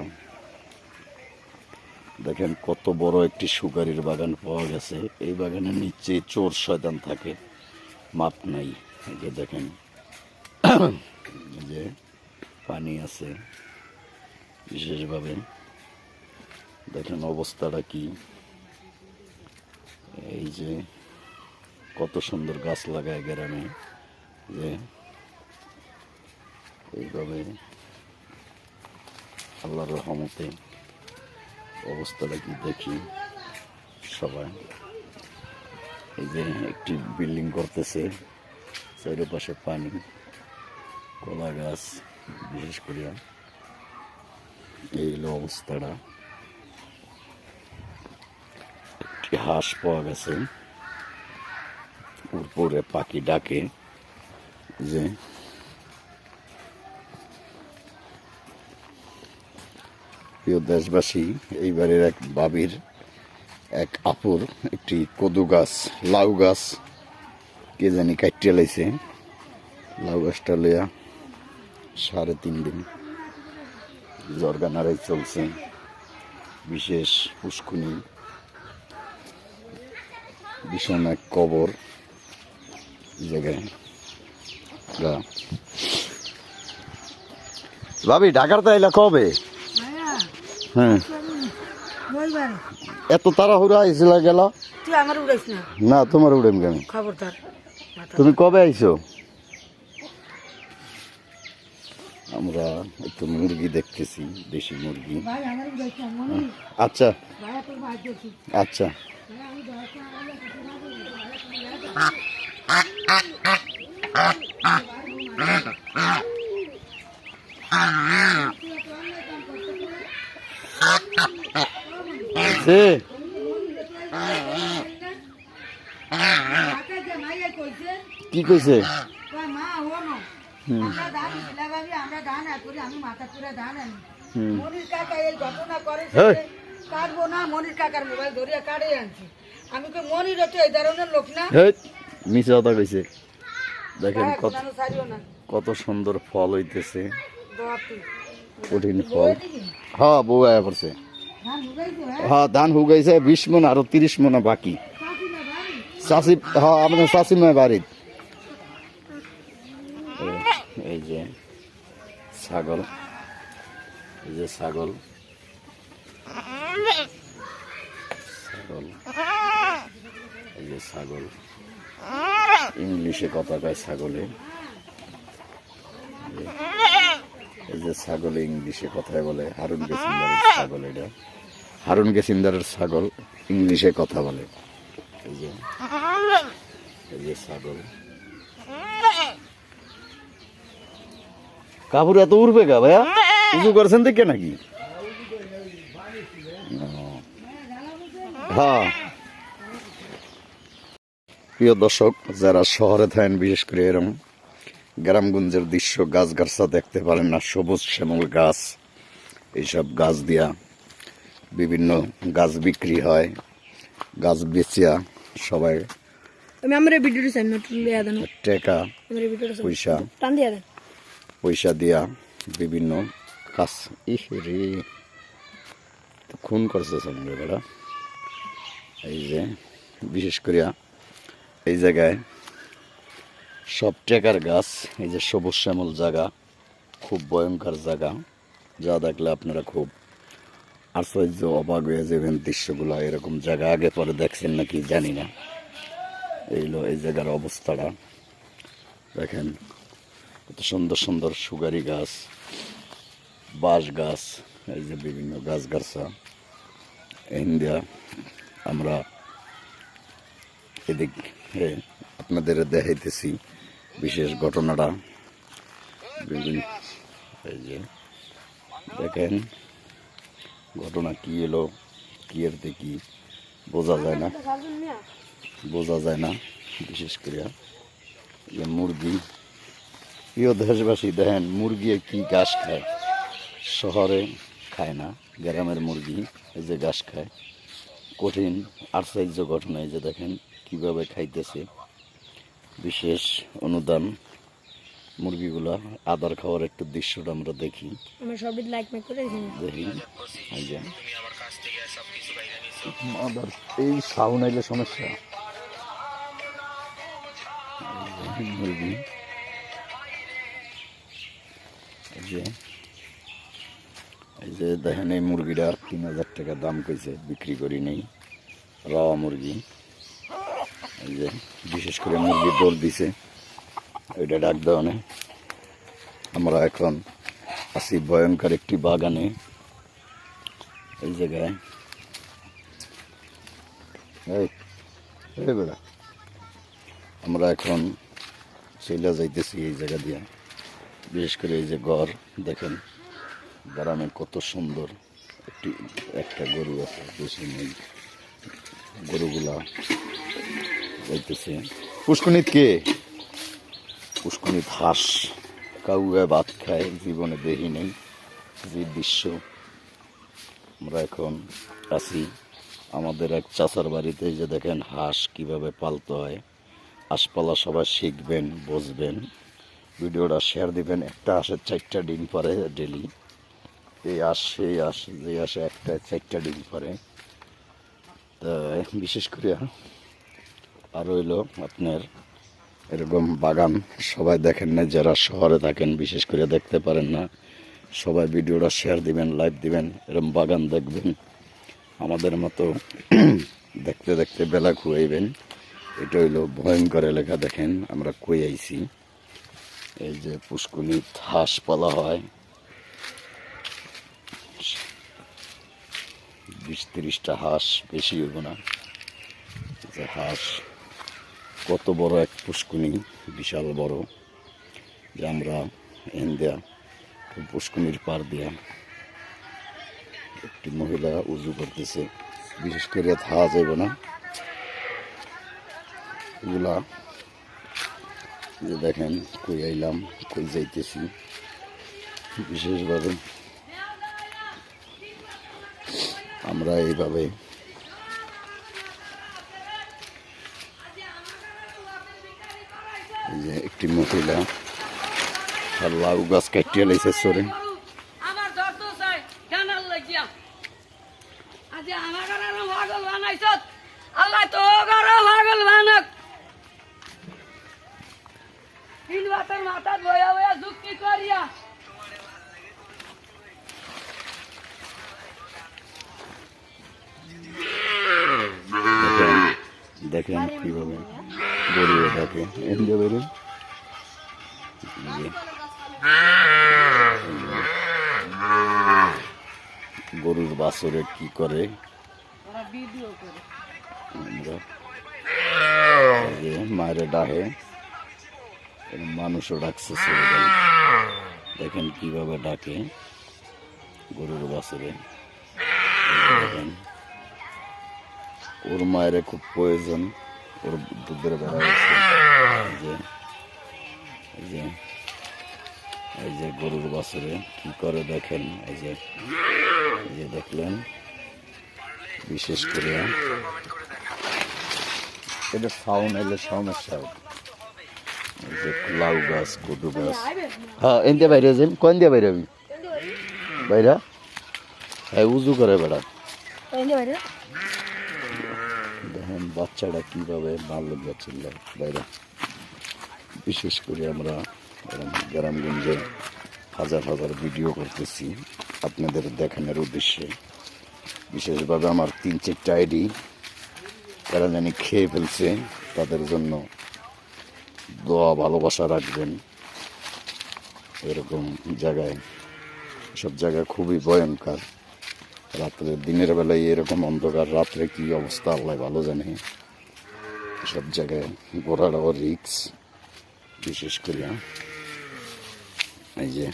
দেখেন কত বড় একটি সুগারির বাগান পাওয়া গেছে। এই বাগানের নিচে চোর শয়তান থাকে, মাপ নাই। এই যে দেখেন এই যে পানি আছে বিশেষভাবে। দেখেন অবস্থাটা কি। এই যে কত সুন্দর গাছ লাগায় গ্রামে, যে এইভাবে আল্লাহর রহমতে অবস্থাটা কি দেখি সবাই। এই যে একটি বিল্ডিং করতেছে, চারিপাশে পানি, কলা গাছ বিশেষ করে। এই হলো অবস্থাটা। একটি হাঁস পাওয়া গেছে, উপরে পাখি ডাকে। যে প্রিয় দেশবাসী, এইবারের এক বাবির এক আপুর একটি কদু গাছ, লাউ গাছ কে জানি কাটিয়ে লাইছে। লাউ গাছটা লইয়া 3.5 দিন জর্গা নাড়াই চলছে। বিশেষ পুষ্কুনি, ভীষণ এক কবর জায়গায়। ভাবি ঢাকার তো এলা কবে? হ্যাঁ, এত তাড়াহুড়া আইছিল গেল? তুই আমার উড়াইস না। না, তোমার উড়েম কেন? খবরদার। তুমি কবে আইছো? আমরা একটু মুরগি দেখতেছি, দেশি মুরগি। ভাই আমার উড়াইস না মনে। আচ্ছা ভাই তোর ভাই দেখি। আচ্ছা। কি কইছে? মা হনো আমরা ধান লাগাবি, আমরা ধান করি, আমি মাথা পুরা ধান আনি। মনির কাকা এই ঘটনা করে কাটবো না, মনির কাকার মোবাইল ধরিয়া কাটে আনছি। আমি কই মনির হচ্ছে এই ধরনের লোক না। মিছা কথা কইছে। দেখেন কত সারিও না, কত সুন্দর ফল হইতেছে, দোয়াতি কঠিন ফল। হ্যাঁ, বউ আয়া পড়ছে। ধান উড়াইছো। হ্যাঁ, ধান হুগাইছে 20 মণ, আরো 30 মণ বাকি। চাষি, হ্যাঁ আপনার চাষিমায় বাড়ির। এই যে ছাগল, এই যে ছাগল, ছাগল, এই যে ছাগল। ইংলিশে কথা কয় ছাগলে। এই যে ছাগলে ইংলিশে কথায় বলে হারুন গেসিন্দারের ছাগল। এটা হারুন গেসিন্দারের ছাগল, ইংলিশে কথা বলে। এই যে ছাগল। কাপড় এত উড়বে গা ভাইয়া? উঁচু করছেন দেখে নাকি? হ্যাঁ, প্রিয় দর্শক, যারা শহরে থাকেন, বিশেষ করে এরকম গ্রামগঞ্জের দৃশ্য, গাছ গাছটা দেখতে পারেন না, সবুজ শ্যামল গাছ। এইসব গাছ দিয়া বিভিন্ন গাছ বিক্রি হয়। গাছ বেচিয়া সবাই আমি আমার ভিডিওটি সাইন নট লিয়া দেন। টাকা আমার ভিডিওটা পয়সা টান দিয়া দেন। পয়সা দিয়া বিভিন্ন কাজ। রে খুন করছে সঙ্গে বেড়া। এই যে বিশেষ করিয়া এই জায়গায় সব টেকার গাছ, এই যে সবুজ শ্যামল জায়গা, খুব ভয়ঙ্কর জায়গা, যা দেখলে আপনারা খুব আশ্চর্য অবাক হয়ে যাবেন। দৃশ্যগুলো এরকম জায়গা আগে পরে দেখছেন নাকি জানি না। এই জায়গার অবস্থাটা দেখেন, কত সুন্দর সুন্দর সুগারি গাছ, বাঁশ গাছ, এই যে বিভিন্ন গাছ গাছা। ইন্ডিয়া আমরা এদিক আপনাদের দেখাইতেছি বিশেষ ঘটনাটা। এই যে দেখেন ঘটনা কি এলো, কি এর দেখি বোঝা যায় না, বিশেষ করে যে মুরগি। প্রিয় দেশবাসী দেখেন মুরগি কি ঘাস খায়, শহরে খায় না, গ্রামের মুরগি এই যে ঘাস খায়। কঠিন আশ্চর্য ঘটনা। এই যে দেখেন কিভাবে খাইতেছে। বিশেষ অনুদান মুরগিগুলা আদার খাওয়ার একটু দৃশ্যটা আমরা দেখি। দেখি এই যে আদার, এই সাউন্ড আইলে সমস্যা। মুরগি এই যে দেখেন, এই মুরগিটা 3000 টাকা দাম কইছে, বিক্রি করি নেই। রাওয়া মুরগি, এই যে বিশেষ করে মুরগি দৌড় দিছে, ওইটা ডাক দেওয়া নেই। আমরা এখন আছি ভয়ঙ্কর একটি বাগানে। এই জায়গায় বেড়া আমরা এখন চলে যাইতেছি এই জায়গা দিয়ে। বিশেষ করে এই যে ঘর দেখেন, গ্রামে কত সুন্দর। একটা গরু আছে, বেশি নেই। গরুগুলা যাইতেছে। পুষ্কনিত কে? পুষ্কনিত হাঁস কাউয়া ভাত খায়, জীবনে দেখি নেই যে দৃশ্য। আমরা এখন আছি আমাদের এক চাচার বাড়িতে। যে দেখেন হাঁস কিভাবে পালতে হয়। হাঁসপালা সবাই শিখবেন, বুঝবেন, ভিডিওটা শেয়ার দিবেন। একটা হাঁসের 4টা ডিম পারে ডেলি। এই হাঁস সেই হাঁস, যে হাঁসে একটা 4টা ডিম পারে। তা বিশেষ করে আর হইল আপনার এরকম বাগান সবাই দেখেন না, যারা শহরে থাকেন বিশেষ করে দেখতে পারেন না। সবাই ভিডিওটা শেয়ার দিবেন, লাইক দিবেন, এরকম বাগান দেখবেন। আমাদের মতো দেখতে দেখতে বেলা খুয়াইবেন। এটা হইলো ভয়ঙ্কর এলাকা। দেখেন আমরা কই আইছি। এই যে পুষ্কনিত হাঁস পালা হয়, 20-30টা হাঁস, বেশি হইব না। যে হাঁস কত বড় এক পুষ্কনি, বিশাল বড়। যে আমরা ইন্ডিয়া পুষ্কনির পার দিয়া একটি মহিলা উজু করতেছে। বিশেষ করে থাকা যাইব না এগুলা। যে দেখেন কই আইলাম, কই যাইতেছি। বিশেষভাবে আমরা এইভাবে এই যে একটি মহিলা আর লাউ গাছ কাটিয়ে লাইছে সরে। আমার ধরতো চাই জানার লাগিয়া আজ আমার ঘরে পাগল বানাইছ, আল্লাহ তো ঘরে পাগল বানাক। তিন বাতের মাথা বয়া বয়া যুক্তি করিয়া দেখেন কিভাবে গড়িয়ে থাকে। এনজয় বেরোন। গরুর বাছরে কি করে আমরা, এই যে মায়ের ডাহে, মানুষও ডাকছে। দেখেন কিভাবে ডাকে গরুর বাছরে। দেখেন ওর মায়ের খুব প্রয়োজন, ওর দুধের বেড়া গেছে। এই যে গরুর বাছরে কি করে দেখেন। এই যে দেখলেন, বিশেষ করে এটা সাউন্ড এলে সমস্যা। এই যে লাউ গাছ, কদু গাছ। হ্যাঁ এনতে বাইরে যান, কোন দিয়ে বাইরে হবি বাইরা? হ্যাঁ উজু করে বেড়া। দেখেন বাচ্চাটা কিভাবে ভালো যাচ্ছিল বাইরে। বিশেষ করে আমরা গ্রামগঞ্জে হাজার হাজার ভিডিও করতেছি আপনাদের দেখানোর উদ্দেশ্যে। বিশেষভাবে আমার 3-4টা আইডি তারা জানি খেয়ে ফেলছে, তাদের জন্য দোয়া ভালোবাসা রাখবেন। এরকম জায়গায়, সব জায়গা খুবই ভয়ঙ্কর। রাত্রে, দিনের বেলায় এরকম অন্ধকার, রাত্রে কি অবস্থা আল্লাহ ভালো জানে। সব জায়গায় ঘোরাটাও রিক্স। বিশেষ করে এই যে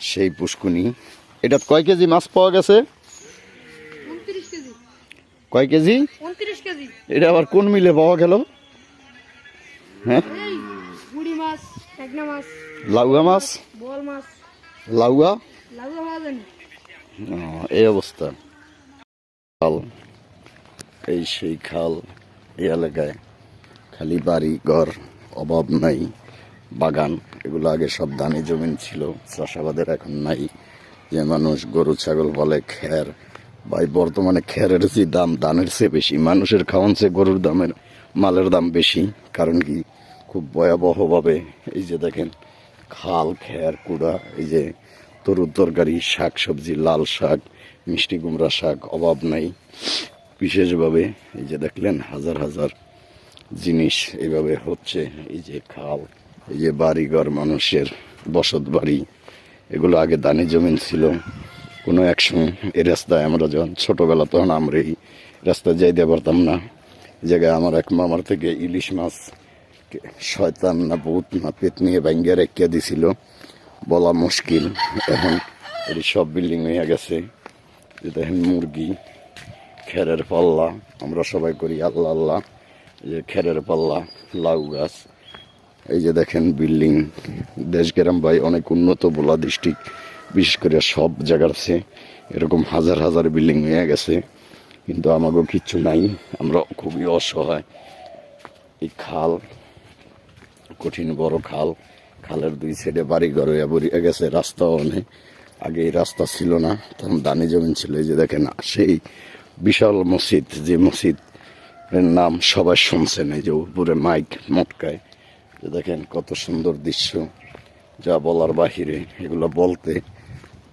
সেই পুষ্কুনি, এটা কয় কেজি মাছ পাওয়া গেছে? 29 কেজি। কয় কেজি? 29 কেজি। এটা আবার কোন মিলে পাওয়া গেল? হ্যাঁ, এই বুড়ি মাছ, টেকনা মাছ, লাউয়া মাছ, বল মাছ, লাউয়া। লাগা মাছ জানি। এই অবস্থা। খাল, এই সেই খাল। এই এলাকায় খালি বাড়ি ঘর, অভাব নাই। বাগান, এগুলো আগে সব ধানি জমিন ছিল, চাষাবাদের এখন নাই। যে মানুষ গরু ছাগল বলে খ্যার, ভাই বর্তমানে খ্যারের যে দাম ধানের চেয়ে বেশি, মানুষের খাওয়ান চেয়ে গরুর দামের মালের দাম বেশি। কারণ কি, খুব ভয়াবহভাবে এই যে দেখেন খাল, খ্যার, কুড়া, এই যে তরুর তরকারি, শাক সবজি, লাল শাক, মিষ্টি কুমড়া শাক, অভাব নাই। বিশেষভাবে এই যে দেখলেন হাজার হাজার জিনিস এইভাবে হচ্ছে। এই যে খাল, এই যে বাড়িঘর, মানুষের বসত বাড়ি, এগুলো আগে দানি জমিন ছিল। কোনো একসময় এই রাস্তায় আমরা যখন ছোটোবেলা, তখন আমরা এই রাস্তায় যাইতে পারতাম না। এই জায়গায় আমার এক মামার থেকে ইলিশ মাছ শয়তান না ভূত না পেট নিয়ে ভাঙ্গিয়া রেখে দিছিল, বলা মুশকিল। এখন এটি সব বিল্ডিং হয়ে গেছে। দেখেন মুরগি, খেরের পাল্লা, আমরা সবাই করি আল্লাহ আল্লাহ। এই যে খেরের পাল্লা, লাউ গাছ, এই যে দেখেন বিল্ডিং। দেশগ্রাম ভাই অনেক উন্নত বলা ডিস্ট্রিক্ট, বিশেষ করে সব জায়গার আছে এরকম হাজার হাজার বিল্ডিং হয়ে গেছে, কিন্তু আমাকেও কিচ্ছু নাই। আমরা খুবই অসহায়। এই খাল, কঠিন বড় খাল, খালের দুই সাইডে বাড়ি ঘর হয়ে গেছে। রাস্তাও অনেক, আগে এই রাস্তা ছিল না, তখন দানি জমিন ছিল। এই যে দেখেন সেই বিশাল মসজিদ, যে মসজিদের নাম সবাই শুনছেন, এই যে উপরে মাইক মটকায়। যে দেখেন কত সুন্দর দৃশ্য, যা বলার বাহিরে। এগুলো বলতে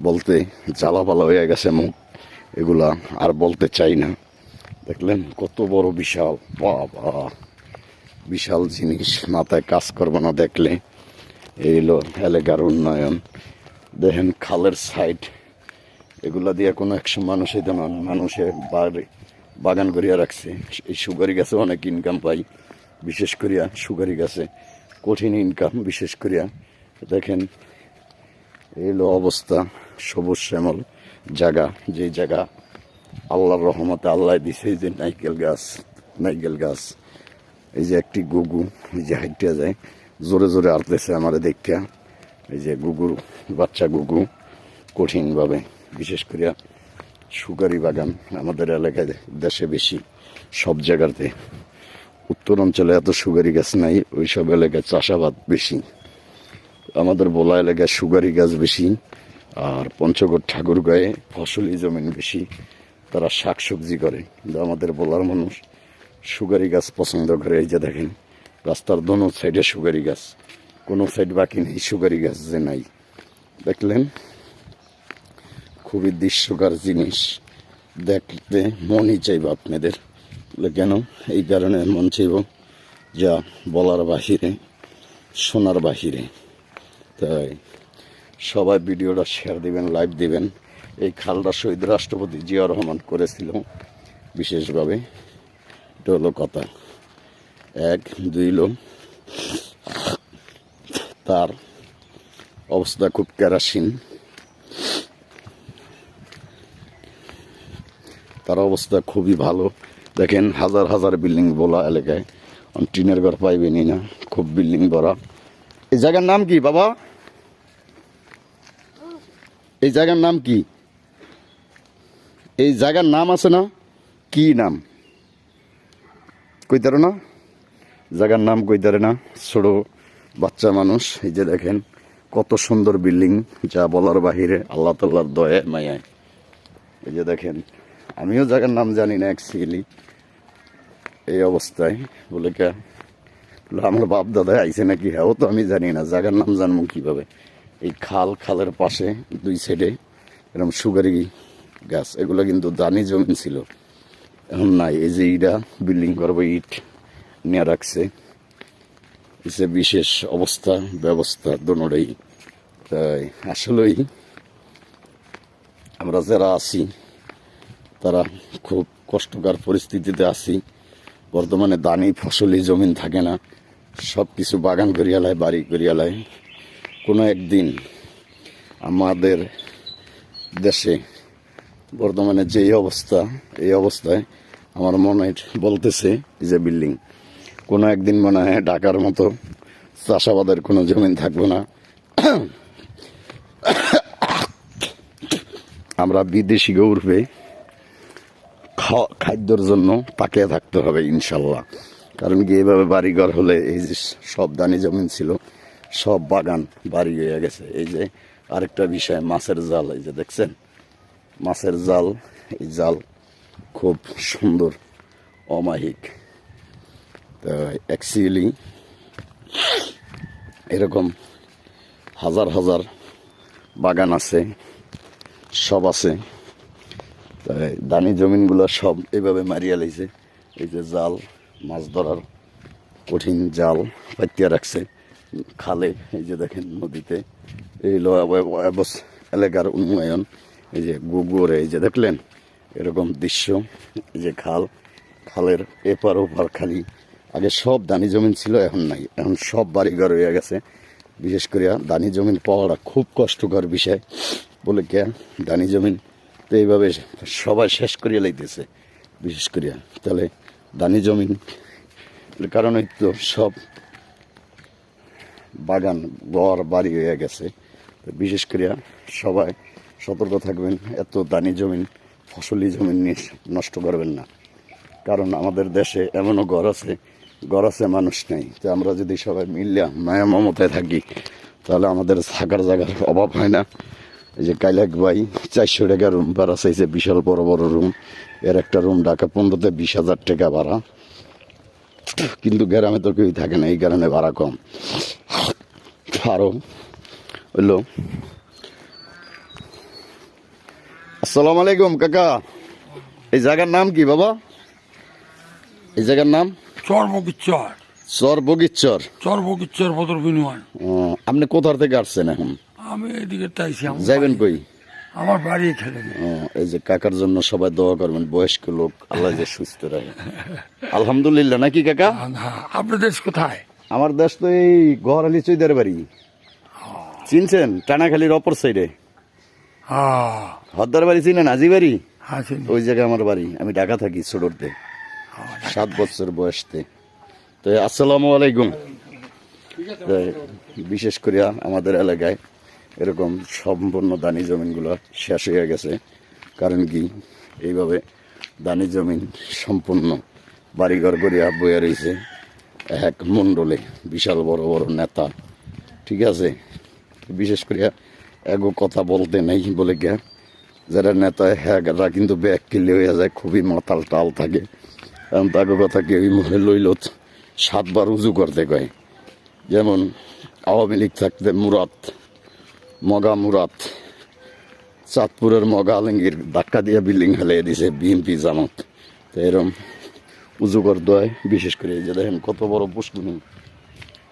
বলতে জ্বালাপালা হয়ে গেছে মুখ, এগুলা আর বলতে চাই না। দেখলেন কত বড় বিশাল, বাবা বিশাল জিনিস, মাথায় কাজ করবো না দেখলে। এই হলো এলাকার উন্নয়ন। দেখেন খালের সাইড, এগুলা দিয়ে কোনো একসময় মানুষ হইতো না, মানুষে বাগান করিয়া রাখছে। এই সুগারি গাছে অনেক ইনকাম পাই, বিশেষ করিয়া সুগারি গাছে কঠিন ইনকাম। বিশেষ করিয়া দেখেন এই হলো অবস্থা, সবুজ শ্যামল জায়গা। যে জায়গা আল্লাহর রহমতে আল্লাহ দিছে। এই যে নাইকেল গাছ, এই যে একটি গুগু, এই যে হাইটিয়া যায়, জোরে জোরে আড়তেছে আমারে দেখা। এই যে গুগুর বাচ্চা গুগু, কঠিনভাবে। বিশেষ করিয়া সুগারি বাগান আমাদের এলাকায় দেশে বেশি, সব জায়গাতে। উত্তর অঞ্চলে এত সুগারি গাছ নাই, ওই সব এলাকায় চাষাবাদ বেশি। আমাদের বোলা এলাকায় সুগারি গাছ বেশি, আর পঞ্চগড় ঠাকুরগাঁয়ে ফসলি জমিন বেশি, তারা শাক সবজি করে। কিন্তু আমাদের বোলার মানুষ সুগারি গাছ পছন্দ করে। এই যে দেখেন রাস্তার দোনো সাইডে সুগারি গাছ, কোনো সাইড বাকি নেই সুগারি গাছ যে নাই। দেখলেন খুবই দৃশ্যকর জিনিস, দেখতে মনই চাইব আপনাদের। কেন এই কারণে মন চাইব, যা বলার বাহিরে, শোনার বাহিরে। তাই সবাই ভিডিওটা শেয়ার দিবেন, লাইভ দিবেন। এই খালটা শহীদ রাষ্ট্রপতি জিয়া রহমান করেছিল বিশেষভাবে। এটা হলো কথা। 1-2 লোক, তার অবস্থা খুব কেরাসিন, তার অবস্থা খুবই ভালো। দেখেন হাজার হাজার বিল্ডিং বলা এলাকায়, টিনের ঘর পাইবেনই না, খুব বিল্ডিং ভরা। এই জায়গার নাম কি বাবা? এই জায়গার নাম কি? এই জায়গার নাম আছে না? কি নাম কইতারে না? জায়গার নাম কইতারে না, ছোট বাচ্চা মানুষ। এই যে দেখেন কত সুন্দর বিল্ডিং, যা বলার বাহিরে, আল্লাহ তাআলার দয়া মায়ায়। এই যে দেখেন, আমিও জায়গার নাম জানি না অ্যাকচুয়ালি, এই অবস্থায় বলে কে বলে আমার বাপ দাদা আইছে নাকি, হ্যাঁ তো আমি জানি না, জায়গার নাম জানবো কিভাবে। এই খালের পাশে দুই সাইডে এরকম সুগারি গাছ, এগুলো কিন্তু দানি জমি ছিল, এখন নাই। এই যে ইটা বিল্ডিং করবো ইট নিয়ে রাখছে, এসে বিশেষ অবস্থা ব্যবস্থা দোনোটাই। তাই আসলেই আমরা যারা আছি তারা খুব কষ্টকর পরিস্থিতিতে আছি। বর্তমানে দানি ফসলি জমিন থাকে না, সব কিছু বাগান করিয়ালায়, বাড়ি করিয়ালায়। কোনো একদিন আমাদের দেশে বর্তমানে যেই অবস্থা, এই অবস্থায় আমার মনে বলতেছে যে বিল্ডিং, কোনো একদিন মনে হয় ঢাকার মতো চাষাবাদের কোনো জমিন থাকবে না। আমরা বিদেশি গৌরবে খাদ্যর জন্য তাকিয়ে থাকতে হবে ইনশাল্লাহ। কারণ কি এইভাবে বাড়িঘর হলে এই যে সব দানি জমিন ছিল, সব বাগান বাড়ি হয়ে গেছে। এই যে আরেকটা বিষয়, মাছের জাল, এই যে দেখছেন মাছের জাল, এই জাল খুব সুন্দর অমায়িক। তো অ্যাকচুয়ালি এরকম হাজার হাজার বাগান আছে, সব আছে। তাই দানি জমিনগুলো সব এইভাবে মারিয়া লাইছে। এই যে জাল, মাছ ধরার কঠিন জাল পাতিয়া রাখছে খালে। এই যে দেখেন নদীতে এই এলাকার উন্নয়ন, এই যে গুগুরে, এই যে দেখলেন এরকম দৃশ্য। এই যে খালের এপার ওপার খালি, আগে সব দানি জমিন ছিল, এখন নাই, এখন সব বাড়িঘর হয়ে গেছে। বিশেষ করে দানি জমিন পাওয়াটা খুব কষ্টকর বিষয় বলে কে, দানি জমিন তো এইভাবে সবাই শেষ করিয়া লাইতেছে বিশেষ করিয়া। তাহলে দানি জমিন কারণে তো সব বাগান ঘর বাড়ি হয়ে গেছে। বিশেষ করিয়া সবাই সতর্ক থাকবেন, এত দানি জমিন ফসলি জমিন নিয়ে নষ্ট করবেন না। কারণ আমাদের দেশে এমনও ঘর আছে মানুষ নেই। তো আমরা যদি সবাই মিললে মায়া মমতায় থাকি তাহলে আমাদের থাকার জায়গার অভাব হয় না। এই যে কাইলাক ভাই 400 টাকা রুম ভাড়া চাইছে, বিশাল বড় বড় রুম। এর একটা রুম ঢাকা 15-তে 20,000 টাকা ভাড়া, কিন্তু গ্রামে তো কেউই থাকে না, এই কারণে ভাড়া কম। আরো হইলো, আসসালামু আলাইকুম কাকা, এই জায়গার নাম কি বাবা? এই জায়গার নাম চরবগিচ্চর চর বদর বিনিময়। আপনি কোথার থেকে আসছেন এখন? আমি এদিকে তাইছি, যাইবেন কই? আমার বাড়ি এখানে। এই যে কাকার জন্য সবাই দোয়া করবেন, বয়স্ক লোক, আল্লাহ যে সুস্থ রাখে। আলহামদুলিল্লাহ, নাকি কাকা? আপনার দেশ কোথায়? আমার দেশ তো এই গহরালি চৈদার বাড়ি, চিনছেন? টানাখালির অপর সাইডে হদ্দার বাড়ি চিনেন? আজি বাড়ি, ওই জায়গায় আমার বাড়ি। আমি ঢাকা থাকি ছোটতে, 7 বছর বয়সতে। তো আসসালামু আলাইকুম। বিশেষ করে আমাদের এলাকায় এরকম সম্পূর্ণ দানি জমিনগুলো শেষ হয়ে গেছে। কারণ কি এইভাবে দানি জমিন সম্পূর্ণ বাড়িঘর গড়িয়া বইয়া রয়েছে এক মণ্ডলে, বিশাল বড় বড় নেতা, ঠিক আছে? বিশেষ করে এগো কথা বলতে নেই বলে গে, যারা নেতা হ্যাঁ কিন্তু ব্যাগ কিনলে হয়ে যায়, খুবই মাতাল টাল থাকে। কারণ তাকে কথা কেউ মুখে লইল 7 বার উজু করতে কয়। যেমন আওয়ামী লীগ থাকতে মগা মুরাদ চাঁদপুরের মগা আলমগীর ধাক্কা দিয়ে বিল্ডিং ফেলিয়ে দিছে বিএনপি জামাত। তো এরকম উজু করতে হয়। বিশেষ করে এই যে দেখেন কত বড় পুষ্কুনি,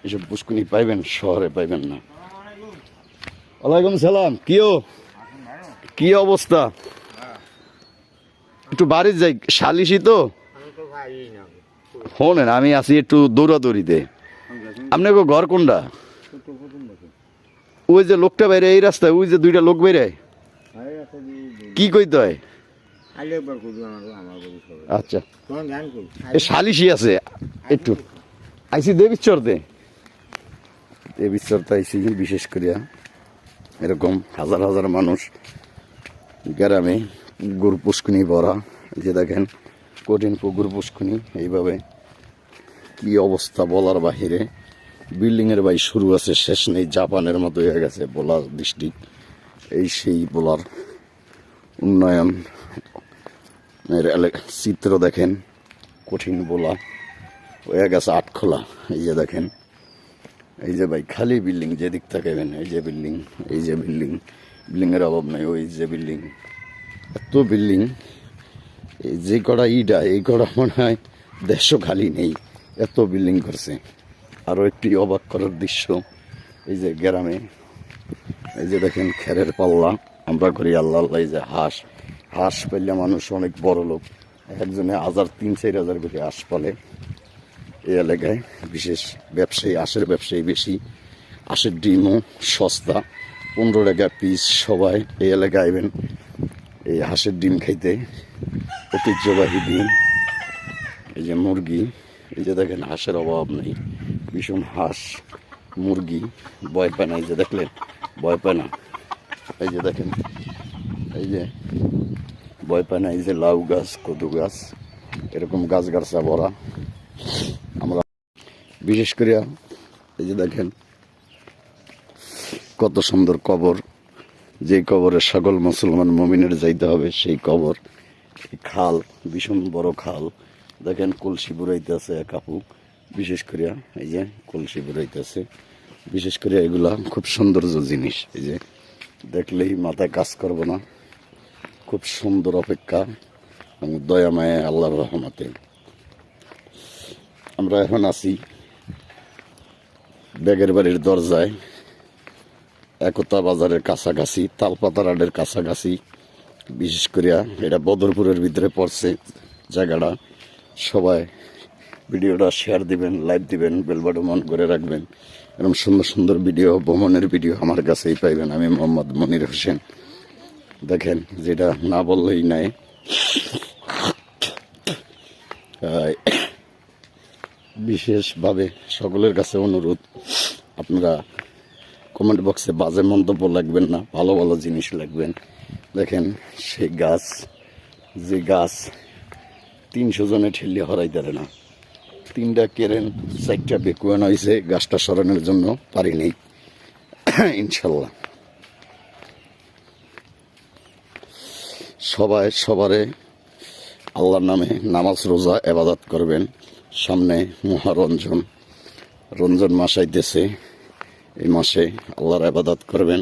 এসব পুষ্কুনি পাইবেন শহরে, পাইবেন না। ওয়ালাইকুম সালাম। কি অবস্থা? একটু বাড়ির যাই, সালিশি তো শোনেন, আমি আছি একটু দৌড়াদৌড়িতে। আপনার ঘর কোনটা? ওই যে লোকটা বাইরে এই রাস্তায়, ওই যে 2টা লোক বাইরে, কি কইতে হয়? আচ্ছা, এ সালিশি আছে একটু, আইসি দেবীচরতে আইসি। বিশেষ করিয়া এরকম হাজার হাজার মানুষ গ্রামে গরু পুষ্কুনি ভরা, যে দেখেন কঠিন পুকুর পুষ্কুনি। এইভাবে কি অবস্থা বলার বাহিরে। বিল্ডিংয়ের ভাই শুরু আছে শেষ নেই, জাপানের মতো হয়ে গেছে বোলার ডিস্ট্রিক্ট। এই সেই বোলার উন্নয়ন চিত্র দেখেন কঠিন বলা হয়ে গেছে আটখোলা। এই যে দেখেন, এই যে ভাই খালি বিল্ডিং, যেদিক তাকাবেন এই যে বিল্ডিং, এই যে বিল্ডিং, বিল্ডিংয়ের অভাব নাই। ওই যে বিল্ডিং, এত বিল্ডিং, এই যে কটা ইটা এই কটা মনে হয় দেশও খালি নেই, এত বিল্ডিং করছে। আরও একটি অবাক করার দৃশ্য, এই যে গ্রামে এই যে দেখেন খেরের পাল্লা, আমরা করি আল্লাহ আল্লাহ। এই যে হাঁস, হাঁস পাইলে মানুষ অনেক বড় লোক, একজনে 1000-3000 করে হাঁস পালে। এই এলাকায় বিশেষ ব্যবসায়ী, হাঁসের ব্যবসায়ী বেশি। হাঁসের ডিমও সস্তা, 15 টাকা পিস। সবাই এই এলাকায় আইবেন এই হাঁসের ডিম খাইতে, ঐতিহ্যবাহী ডিম। এই যে মুরগি, এই যে দেখেন হাঁসের অভাব নেই, ভীষণ হাঁস মুরগি, ভয় পায় না। এই যে দেখলেন, ভয় পায় না। এই যে দেখেন, এই যে ভয় পায় না। এই যে লাউ গাছ, কদু গাছ, এরকম গাছ গাছরা ভরা। আমরা বিশেষ করে এই যে দেখেন কত সুন্দর কবর, যে কবরে সকল মুসলমান মুমিনের যাইতে হবে সেই কবর। এই খাল, ভীষণ বড় খাল, দেখেন কলসি বুড়াইতেছে এক আপু, বিশেষ করে এই যে কলসি বুড়াইতেছে। বিশেষ করে এগুলা খুব সৌন্দর্য জিনিস, এই যে দেখলেই মাথায় কাজ করবো না। খুব সুন্দর অপেক্ষা এবং দয়া মায়া আল্লাহর রহমতে। আমরা এখন আছি ব্যাগের বাড়ির দরজায়, একতা বাজারের কাছাকাছি, তালপাতা রাডের কাছাকাছি। বিশেষ করে এটা বদরপুরের ভিতরে পড়ছে জায়গাটা। সবাই ভিডিওটা শেয়ার দিবেন, লাইক দিবেন, বেল বাটন অন করে রাখবেন। এরকম সুন্দর সুন্দর ভিডিও, ভ্রমণের ভিডিও আমার কাছেই পাইবেন। আমি মোহাম্মদ মনির হোসেন। দেখেন, যেটা না বললেই নাই। বিশেষভাবে সকলের কাছে অনুরোধ, আপনারা কমেন্ট বক্সে বাজে মন্তব্য লাগবেন না, ভালো ভালো জিনিস লাগবেন। দেখেন সেই গাছ, যে গাছ 300 জনে ঠেললে হরাই দেয় না। 3টা কেরেন 4টা বেকুয়ান হয়েছে, গাছটা সরানোর জন্য পারিনি। ইনশাল্লাহ সবাই সবারে আল্লাহর নামে নামাজ রোজা ইবাদত করবেন। সামনে মহারঞ্জন, রঞ্জন মাস আইতেছে। এই মাসে আল্লাহর ইবাদত করবেন।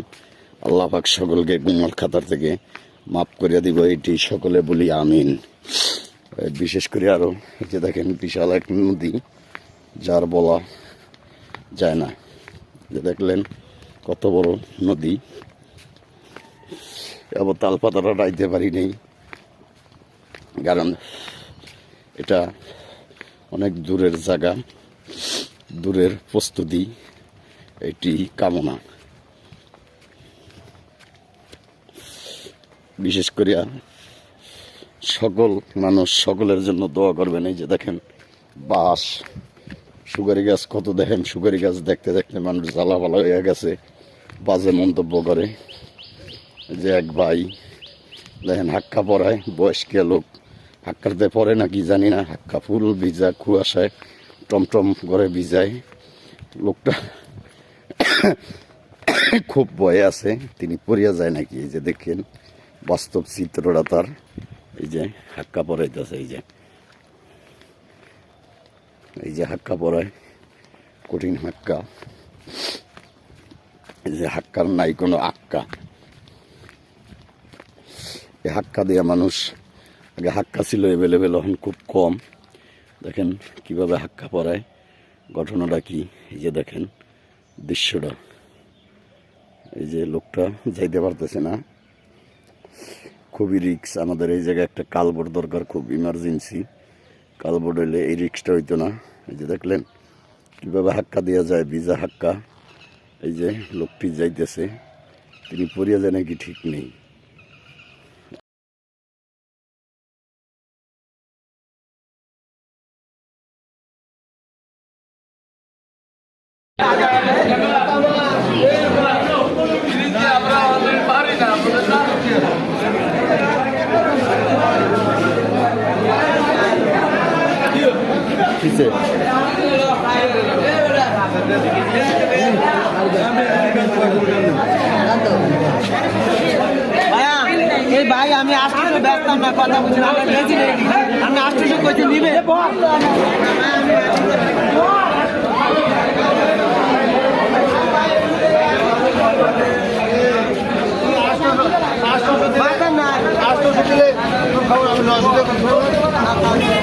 আল্লাহ পাক সকলকে গুনার খাতার থেকে মাফ করে দিব, এটি সকলে বলি আমিন। বিশেষ করে আরও যে দেখেন বিশাল এক নদী, যার বলা যায় না। যে দেখলেন কত বড় নদী। আবার তালপাতাটা রাইতে পারি নেই, কারণ এটা অনেক দূরের জায়গা, দূরের প্রস্তুতি এটি কামনা। বিশেষ করে সকল মানুষ সকলের জন্য দোয়া করবেন। এই যে দেখেন বাঁশ, সুগারি গাছ কত, দেখেন সুগারি গাছ দেখতে দেখতে মানুষ জ্বালা ভালো হয়ে গেছে, বাজে মন্তব্য করে। যে এক ভাই দেখেন হাক্কা পরায়, বয়স্ক লোক, হাক্কাতে পরে নাকি জানি না, হাক্কা ফুল ভিজা, কুয়াশায় টমটম করে ভিজায়। লোকটা খুব ভয়ে আছে, তিনি পড়িয়া যায় নাকি। এই যে দেখেন বাস্তব চিত্রটা তার। এই যে হাক্কা পরাইতেছে, এই যে হাক্কা পরায়, কঠিন হাক্কা। এই যে হাক্কার নাই কোনো আক্কা। এই হাক্কা দেওয়া মানুষ, আগে হাক্কা ছিল অ্যাভেলেবেল, এখন খুব কম। দেখেন কিভাবে হাক্কা পরায়, ঘটনাটা কি। এই যে দেখেন দৃশ্যটা, এই যে লোকটা যাইতে পারতেছে না, খুবই রিক্স। আমাদের এই জায়গায় একটা কালবোর্ড দরকার, খুব ইমার্জেন্সি। কালবোর্ড হইলে এই রিক্সটা হইতো না। এই যে দেখলেন কীভাবে হাক্কা দেওয়া যায়, ভিজা হাক্কা। এই যে লোকটি যাইতেছে, তিনি পড়িয়া যায় নাকি ঠিক নেই। এই ভাই আমি আসতেছো ব্যস্তাম না কথা বলছি না, আমরা বেশি নেই, আমি আসতেছো কইছি নিবে মাথা না আসতো দিলে খাবার আমি লস